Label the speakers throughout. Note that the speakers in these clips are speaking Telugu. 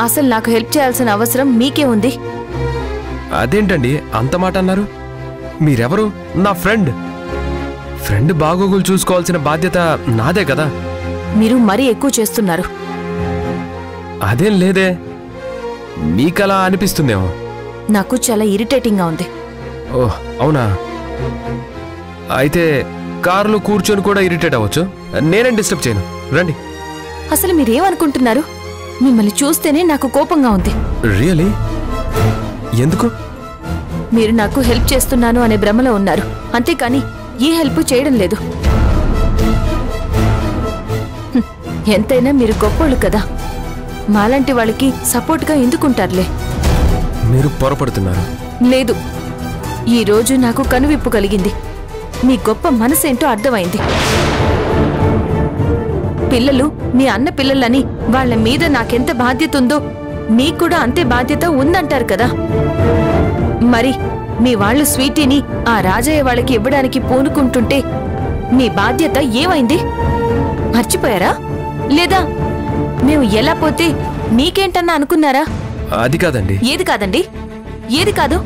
Speaker 1: అసలు నాకు హెల్ప్ చేయాల్సిన అవసరం మీకే ఉంది.
Speaker 2: అదేంటండి అంత మాట అన్నారు? మీరెవరు? నా ఫ్రెండ్ బాగోగులు చూసుకోవాల్సిన బాధ్యత నాదే కదా.
Speaker 1: మీరు మరీ ఎక్కువ చేస్తున్నారు.
Speaker 2: అదేం లేదే, మీకలా అనిపిస్తుందేమో.
Speaker 1: నాకు చాలా ఇరిటేటింగ్గా ఉంది.
Speaker 2: ఓహ్ అవునా? అయితే కారులో కూర్చొని కూడా ఇరిటేట్ అవ్వచ్చు. నేనేం డిస్టర్బ్ చేయను, రండి.
Speaker 1: అసలు మీరేమనుకుంటున్నారు? మిమ్మల్ని చూస్తేనే నాకు కోపంగా ఉంది.
Speaker 2: రియలీ? ఎందుకు?
Speaker 1: మీరు నాకు హెల్ప్ చేస్తున్నాను అనే భ్రమలో ఉన్నారు, అంతేకాని ఏ హెల్ప్ చేయడం లేదు. ఎంతైనా మీరు గొప్పోళ్ళు కదా, మాలాంటి వాళ్ళకి సపోర్ట్గా ఎందుకుంటారులే.
Speaker 2: మీరు పొరపడుతున్నారు.
Speaker 1: లేదు, ఈరోజు నాకు కనువిప్పు కలిగింది. మీ గొప్ప మనసేంటో అర్థమైంది. పిల్లలు మీ అన్న పిల్లలని వాళ్ళ మీద నాకెంత బాధ్యత ఉందో మీకు కూడా అంతే బాధ్యత ఉందంటారు కదా. మరి మీ వాళ్ళు స్వీటీని ఆ రాజయ్య వాళ్ళకి ఇవ్వడానికి పూనుకుంటుంటే మీ బాధ్యత ఏమైంది? మర్చిపోయారా? లేదా మేము ఎలా పోతే మీకేంటన్నా అనుకున్నారా?
Speaker 2: అది కాదండి.
Speaker 1: ఏది కాదండి? ఏది కాదు?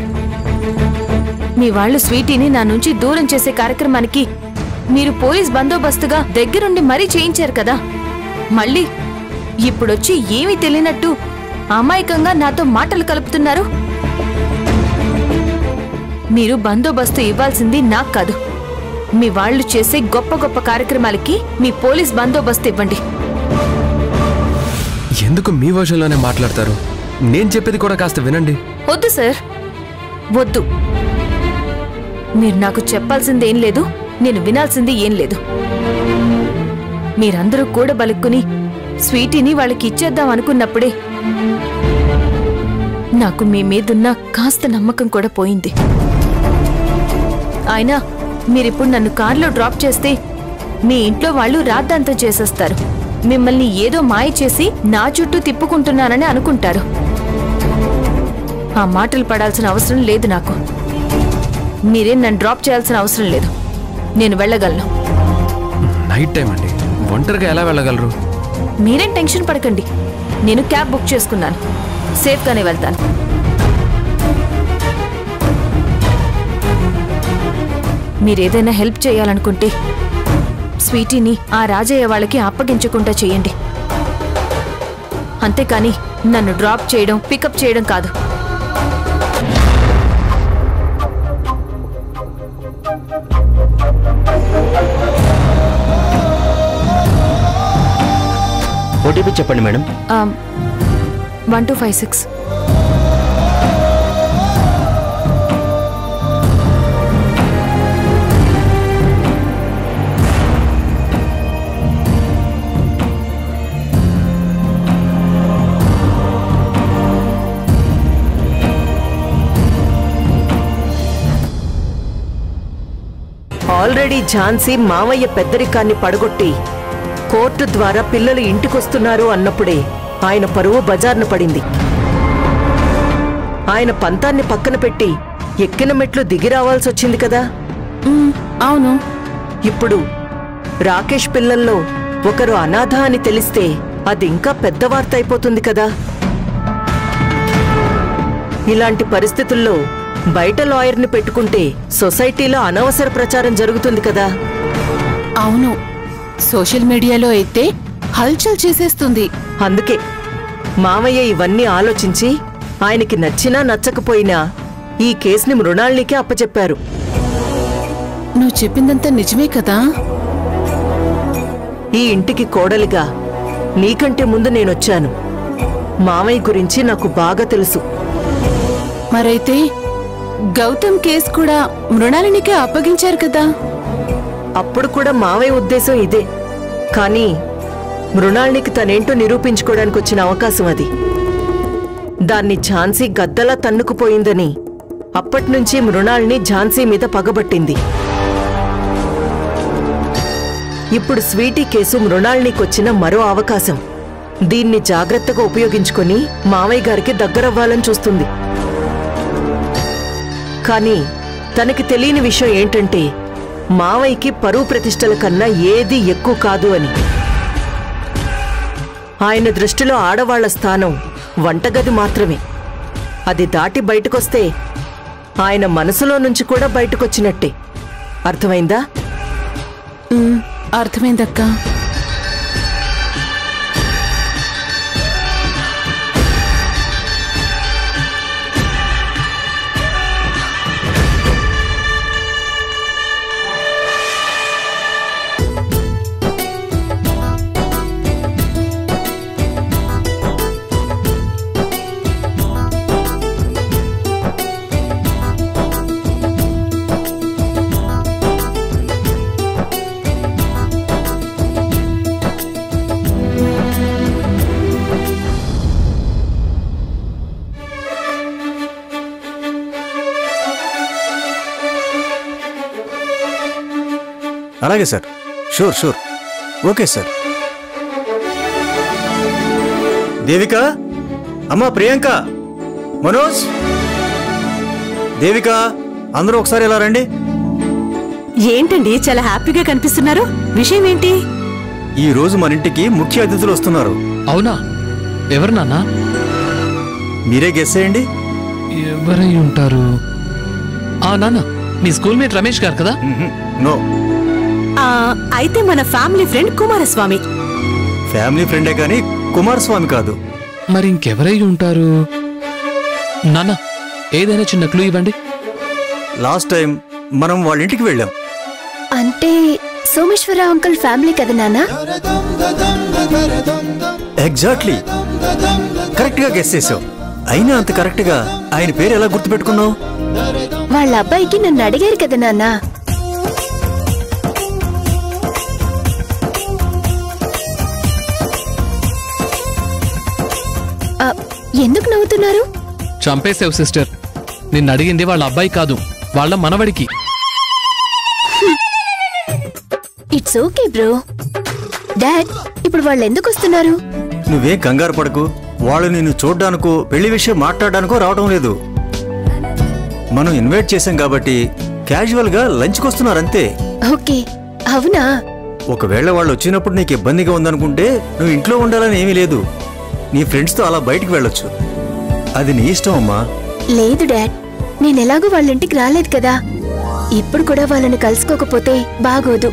Speaker 1: మీ వాళ్ళు స్వీటీని నా నుంచి దూరం చేసే కార్యక్రమానికి మీరు పోలీస్ బందోబస్తుగా దగ్గరుండి మరీ చేయించారు కదా. మళ్ళీ ఇప్పుడొచ్చి ఏమీ తెలియనట్టు అమాయకంగా నాతో మాటలు కలుపుతున్నారు. మీరు బందోబస్తు ఇవ్వాల్సింది నాకు కాదు, మీ వాళ్ళు చేసే గొప్ప గొప్ప కార్యక్రమాలకి మీ పోలీస్ బందోబస్తు ఇవ్వండి.
Speaker 2: ఎందుకు మీ వర్షంలోనే మాట్లాడతారు? నేను చెప్పేది కూడా కాస్త వినండి.
Speaker 1: వద్దు సార్, వద్దు. మీరు నాకు చెప్పాల్సిందేం లేదు, నేను వినాల్సింది ఏం లేదు. మీరందరూ కూడా బలుక్కుని స్వీటీని వాళ్ళకి ఇచ్చేద్దాం అనుకున్నప్పుడే నాకు మీ మీదున్న కాస్త నమ్మకం కూడా పోయింది. అయినా మీరిప్పుడు నన్ను కారులో డ్రాప్ చేస్తే మీ ఇంట్లో వాళ్ళు రాద్ధాంతం చేసేస్తారు. మిమ్మల్ని ఏదో మాయ చేసి నా చుట్టూ తిప్పుకుంటున్నానని అనుకుంటారు. ఆ మాటలు పడాల్సిన అవసరం లేదు నాకు. మీరేం నన్ను డ్రాప్ చేయాల్సిన అవసరం లేదు, నేను వెళ్ళగలను.
Speaker 2: నైట్ టైం అండి, ఒంటరిగా ఎలా వెళ్ళగలరు?
Speaker 1: మీరేం టెన్షన్ పడకండి, నేను క్యాబ్ బుక్ చేసుకున్నాను, సేఫ్గానే వెళ్తాను. మీరేదైనా హెల్ప్ చేయాలనుకుంటే స్వీటీని ఆ రాజయ్య వాళ్ళకి అప్పగించకుండా చేయండి, అంతేకాని నన్ను డ్రాప్ చేయడం పికప్ చేయడం కాదు.
Speaker 3: ఓటీపీ చెప్పండి మేడం.
Speaker 1: 1256.
Speaker 4: ఆల్రెడీ ఝాన్సీ మావయ్య పెద్దరికాన్ని పడగొట్టి కోర్టు ద్వారా పిల్లలు ఇంటికొస్తున్నారు అన్నప్పుడే ఆయన పరువు బజార్న పడింది. ఆయన పంతాన్ని పక్కన పెట్టి ఎక్కిన మెట్లు దిగి రావాల్సొచ్చింది కదా.
Speaker 1: అవును.
Speaker 4: ఇప్పుడు రాకేష్ పిల్లల్లో ఒకరు అనాథ అని తెలిస్తే అది ఇంకా పెద్ద వార్త అయిపోతుంది కదా. ఇలాంటి పరిస్థితుల్లో బయట లాయర్ని పెట్టుకుంటే సొసైటీలో అనవసర ప్రచారం జరుగుతుంది కదా.
Speaker 5: అవును, సోషల్ మీడియాలో అయితే హల్చల్ చేసేస్తుంది.
Speaker 4: అందుకే మామయ్య ఇవన్నీ ఆలోచించి ఆయనకి నచ్చినా నచ్చకపోయినా ఈ కేసుని మృణాళికే అప్పచెప్పారు.
Speaker 5: నువ్వు చెప్పిందంతా నిజమే కదా.
Speaker 4: ఈ ఇంటికి కోడలిగా నీకంటే ముందు నేనొచ్చాను. మామయ్య గురించి నాకు బాగా తెలుసు.
Speaker 5: మరైతే గౌతమ్ కేసు కూడా మృణాలినికే అప్పగించారు కదా.
Speaker 4: అప్పుడు కూడా మావయ్య ఉద్దేశం ఇదే. కానీ మృణాళినికి తనేంటో నిరూపించుకోవడానికి వచ్చిన అవకాశం అది. దాన్ని ఝాన్సీ గద్దలా తన్నుకుపోయిందని అప్పట్నుంచి మృణాళిని ఝాన్సీ మీద పగబట్టింది. ఇప్పుడు స్వీటీ కేసు మృణాళినికొచ్చిన మరో అవకాశం. దీన్ని జాగ్రత్తగా ఉపయోగించుకొని మావయ్య గారికి దగ్గరవ్వాలని చూస్తుంది. కానీ తనకి తెలియని విషయం ఏంటంటే మావయ్యకి పరువు ప్రతిష్టల కన్నా ఏది ఎక్కువ కాదు అని. ఆయన దృష్టిలో ఆడవాళ్ల స్థానం వంటగది మాత్రమే. అది దాటి బయటకొస్తే ఆయన మనసులో నుంచి కూడా బయటకొచ్చినట్టే. అర్థమైందా?
Speaker 5: అర్థమైందక్కా.
Speaker 6: అలాగే sir. Sure. Okay sir. Devika, అమ్మా ప్రియాంక, మనోజ్, దేవిక, అందరూ ఒకసారి ఇలా రండి.
Speaker 7: ఏంటండి చాలా హ్యాపీగా కనిపిస్తున్నారు? విషయం ఏంటి?
Speaker 6: ఈ రోజు మన ఇంటికి ముఖ్య అతిథులు వస్తున్నారు.
Speaker 8: అవునా? ఎవరు నాన్న?
Speaker 6: మీరే గెస్ చేయండి.
Speaker 8: ఎవరై ఉంటారు? నాన్న, మీ స్కూల్ మేట్ రమేష్ గారు కదా?
Speaker 6: నో.
Speaker 7: అయితే మన ఫ్యామిలీ ఫ్రెండ్ కుమారస్వామి.
Speaker 6: ఫ్యామిలీ ఫ్రెండే కానీ కుమారస్వామి కాదు.
Speaker 8: మరి ఇంకెవరై ఉంటారు? నాన్న, ఏదైనా చిన్న క్లూ ఇవ్వండి.
Speaker 6: లాస్ట్ టైం మనం వాళ్ళ ఇంటికి వెళ్ళాం.
Speaker 1: అంటే సోమేశ్వరరావు అంకుల్ ఫ్యామిలీ కదా నాన్న?
Speaker 6: ఎగ్జాక్ట్లీ, కరెక్ట్ గా గెస్ చేసావు. అయినా అంత కరెక్ట్ గా ఆయన పేరు ఎలా గుర్తుపెట్టుకున్నావు?
Speaker 1: వాళ్ళ అబ్బాయికి నన్ను అడిగారు కదా నాన్న. ఎందుకు నవ్వుతున్నారు?
Speaker 8: చంపేసావు సిస్టర్. నిన్ను అడిగింది వాళ్ళ అబ్బాయి కాదు, వాళ్ళ మనవడికి.
Speaker 1: It's okay bro. డాడ్, ఇప్పుడు వాళ్ళు ఎందుకు వస్తున్నారు?
Speaker 6: నువ్వేం కంగారు పడకు. వాళ్ళు నిన్ను చూడ్డానికో పెళ్లి విషయం మాట్లాడడానికో రావడం లేదు. మనం ఇన్వైట్ చేశాం కాబట్టి క్యాజువల్ గా లంచ్కి వస్తున్నారంతే.
Speaker 1: ఓకే, అవునా?
Speaker 6: ఒకవేళ వాళ్ళు వచ్చినప్పుడు నీకు ఇబ్బందిగా ఉందనుకుంటే నువ్వు ఇంట్లో ఉండాలని ఏమీ లేదు. నీ ఫ్రెండ్స్తో అలా బయటికి వెళ్ళొచ్చు. అది నీ ఇష్టం అమ్మా.
Speaker 1: లేదు డాడ్, నేనెలాగూ వాళ్ళ ఇంటికి రాలేదు కదా. ఇప్పుడు కూడా వాళ్ళని కలుసుకోకపోతే బాగోదు.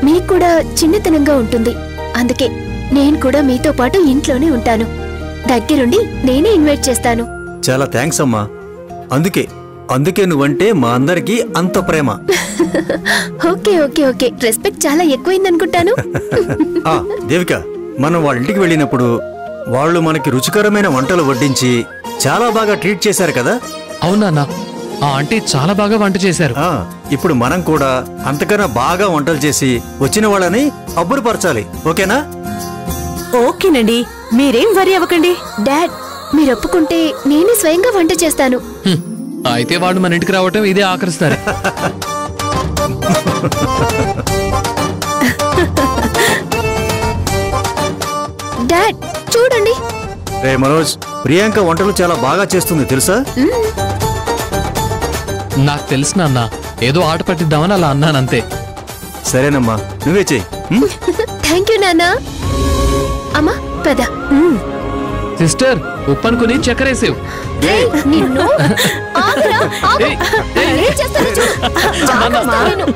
Speaker 1: మీకు కూడా చిన్నతనంగా ఉంటుంది. అందుకే నేను కూడా మీతో పాటు ఇంట్లోనే ఉంటాను. దగ్గరుండి నేనే ఇన్వైట్ చేస్తాను.
Speaker 6: చాలా థ్యాంక్స్ అమ్మా. అందుకే నువ్వంటే మా అందరికీ అంత ప్రేమ.
Speaker 1: ఓకే ఓకే ఓకే, రెస్పెక్ట్ చాలా ఎక్కువైందనుకుంటాను.
Speaker 6: దేవిక, మనం వాళ్ళ ఇంటికి వెళ్ళినప్పుడు వాళ్ళు మనకి రుచికరమైన వంటలు వడ్డించి చాలా బాగా ట్రీట్ చేశారు కదా?
Speaker 8: అవునా? ఆ ఆంటీ చాలా బాగా వంట చేశారు.
Speaker 6: ఇప్పుడు మనం కూడా అంతకన్నా బాగా వంటలు చేసి వచ్చిన వాళ్ళని అబ్బురపరచాలి. ఓకేనా?
Speaker 7: ఓకేనండి, మీరేం వరి అవ్వకండి.
Speaker 1: డాడ్, మీరు ఒప్పుకుంటే నేనే స్వయంగా వంట చేస్తాను.
Speaker 8: అయితే వాళ్ళు మన ఇంటికి రావటం ఇదే ఆకరిస్తారు.
Speaker 1: డాడ్ చూడండి.
Speaker 6: రే మనోజ్, ప్రియాంక వంటలు చాలా బాగా చేస్తుంది తెలుసా?
Speaker 8: నాకు తెలుసు నాన్న, ఏదో ఆట పట్టిద్దామని అలా అన్నానంతే.
Speaker 6: సరేనమ్మా, నువ్వే చెయ్యి.
Speaker 1: థ్యాంక్ యూ నాన్న. అమ్మా పద.
Speaker 8: సిస్టర్, ఉప్పనుకుని చక్కెరేసేవు.
Speaker 1: నిన్ను ఆగురా, ఆగు. ఏం చేస్తానో చూడు. జాగ్రత్త.